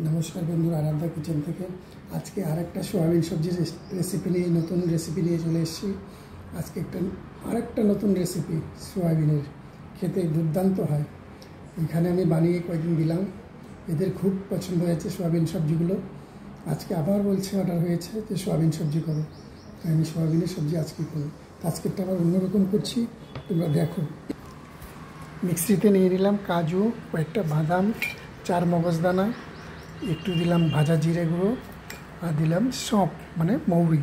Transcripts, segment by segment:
নমস্কার বন্ধুরা, আরাধ্যা কিচেন থেকে আজকে আরেকটা সোয়াবিন সবজির রেসিপি নিয়ে নতুন রেসিপি নিয়ে চলে এসেছি। আজকে আরেকটা নতুন রেসিপি সোয়াবিনের, খেতে দুর্দান্ত হয়। এখানে আমি বানিয়ে কয়েকদিন দিলাম, এদের খুব পছন্দ হয়েছে সোয়াবিন সবজিগুলো। আজকে আবার বলছে, অর্ডার হয়েছে যে সোয়াবিন সবজি করো, তাই আমি সোয়াবিনের সবজি আজকে করি। আজকেরটা আবার অন্যরকম করছি, তোমরা দেখো। মিক্সিতে নিয়ে নিলাম কাজু, কয়েকটা বাদাম, 4 মগজদানা, একটু দিলাম ভাজা জিরে গুঁড়ো, আর দিলাম সঁফ মানে মৌরি।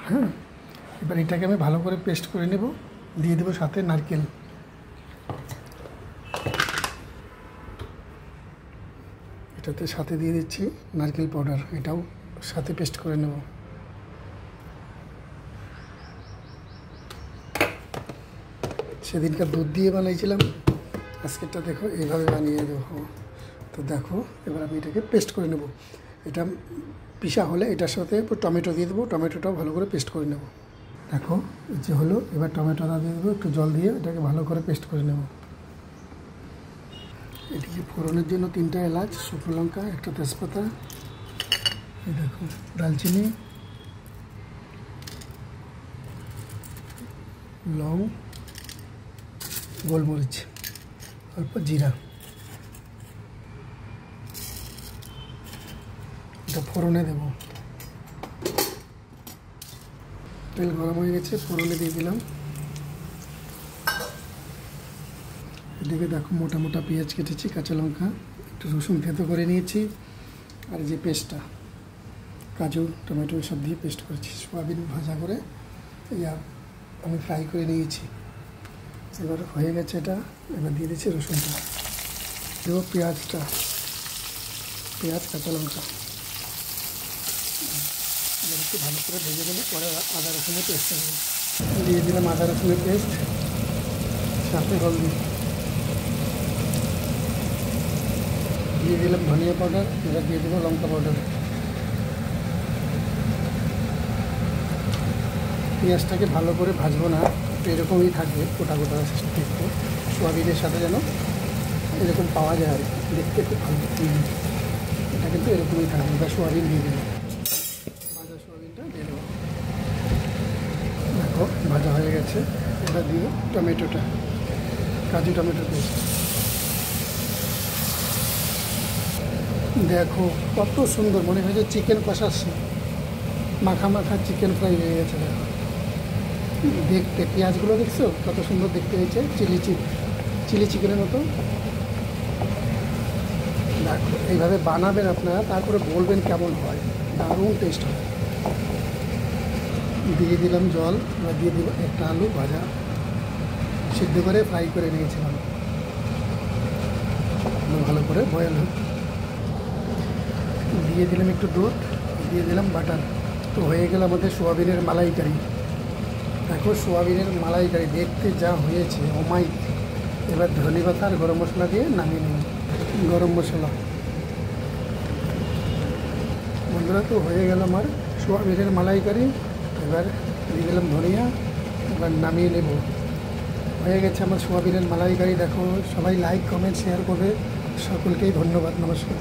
হ্যাঁ, এবার এটাকে আমি ভালো করে পেস্ট করে নেব। দিয়ে দেবো সাথে নারকেল। এটাতে সাথে দিয়ে দিচ্ছি নারকেল পাউডার, এটাও সাথে পেস্ট করে নেব। সেদিনকার দুধ দিয়ে বানিয়েছিলাম, আজকেরটা দেখো এইভাবে বানিয়ে দেবো। তো দেখো, এবার আমি এটাকে পেস্ট করে নেব। এটা পিসা হলে এটার সাথে টমেটো দিয়ে দেবো, টমেটোটাও ভালো করে পেস্ট করে নেব। দেখো এই যে হলো, এবার টমেটোটা দিয়ে দেবো, একটু জল দিয়ে এটাকে ভালো করে পেস্ট করে নেব। এদিকে ফোড়নের জন্য 3টা এলাচ, শুকনো লঙ্কা, একটা তেজপাতা, এই দেখো দালচিনি, লং, গোলমরিচ, অল্প জিরা। এটা ফোড়নে দেব। তেল গরম হয়ে গেছে, ফোড়নে দিয়ে দিলাম। এদিকে দেখো মোটা মোটা পেঁয়াজ কেটেছি, কাঁচা লঙ্কা, একটু রসুন থেতো করে নিয়েছি, আর যে পেস্টটা কাজু টমেটো সব দিয়ে পেস্ট করেছি, সোয়াবিন ভাজা করে আমি ফ্রাই করে নিয়েছি। এবার হয়ে গেছে এটা, এবার দিয়ে দিচ্ছি রসুনটা, দেবো পেঁয়াজটা, পেঁয়াজ কাঁচা লঙ্কা, এবার একটু ভালো করে ভেজে দেবো। পরে আদা রসুনের পেস্টটা দেবো, দিয়ে দিলাম আদা রসুনের পেস্ট, সাথে হলদি দিয়ে দিলাম, ধনিয়া পাউডার, এবার দিয়ে দেবো লঙ্কা পাউডার। পেঁয়াজটাকে ভালো করে ভাজবো না, এরকমই থাকবে গোটা গোটা দেখতে, সোয়াবিনের সাথে যেন এরকম পাওয়া যায়, দেখতে খুব ভালো। এটা কিন্তু এরকমই থাকবে। এবার সোয়াবিন দিয়ে দেবো, ভাজা সোয়াবিনটা দিয়ে দেবো। দেখো ভাজা হয়ে গেছে, এবার দিয়ে টমেটোটা, কাজু টমেটো পেস্ট। দেখো কত সুন্দর, মনে হয় যে চিকেন কষাচ্ছি, মাখা মাখা চিকেন ফ্রাই হয়ে গেছে। দেখো দেখতে, পেঁয়াজগুলো দেখছো কত সুন্দর দেখতে হয়েছে, চিলি চিকেনের মতো। দেখো এইভাবে বানাবেন আপনারা, তারপরে বলবেন কেমন হয়, দারুণ টেস্ট হয়। দিয়ে দিলাম জল, এবার দিয়ে দিব একটা আলু ভাজা, সিদ্ধ করে ফ্রাই করে নিয়েছিলাম, ভালো করে বয়েল হোক। দিয়ে দিলাম একটু দুধ, দিয়ে দিলাম বাটার। তো হয়ে গেল আমাদের সোয়াবিনের মালাইকারি। দেখো সোয়াবিনের মালাইকারি দেখতে যা হয়েছে, ওমাই। এবার ধনেপাতা আর গরম মশলা দিয়ে নামিয়ে নেব। গরম মশলা বন্ধুরা, তো হয়ে গেল আমার সোয়াবিনের মালাইকারি। এবার দিয়ে দিলাম ধনিয়া, এবার নামিয়ে নেব। হয়ে গেছে আমার সোয়াবিনের মালাইকারি। দেখো সবাই লাইক কমেন্ট শেয়ার করবে, সকলকেই ধন্যবাদ, নমস্কার।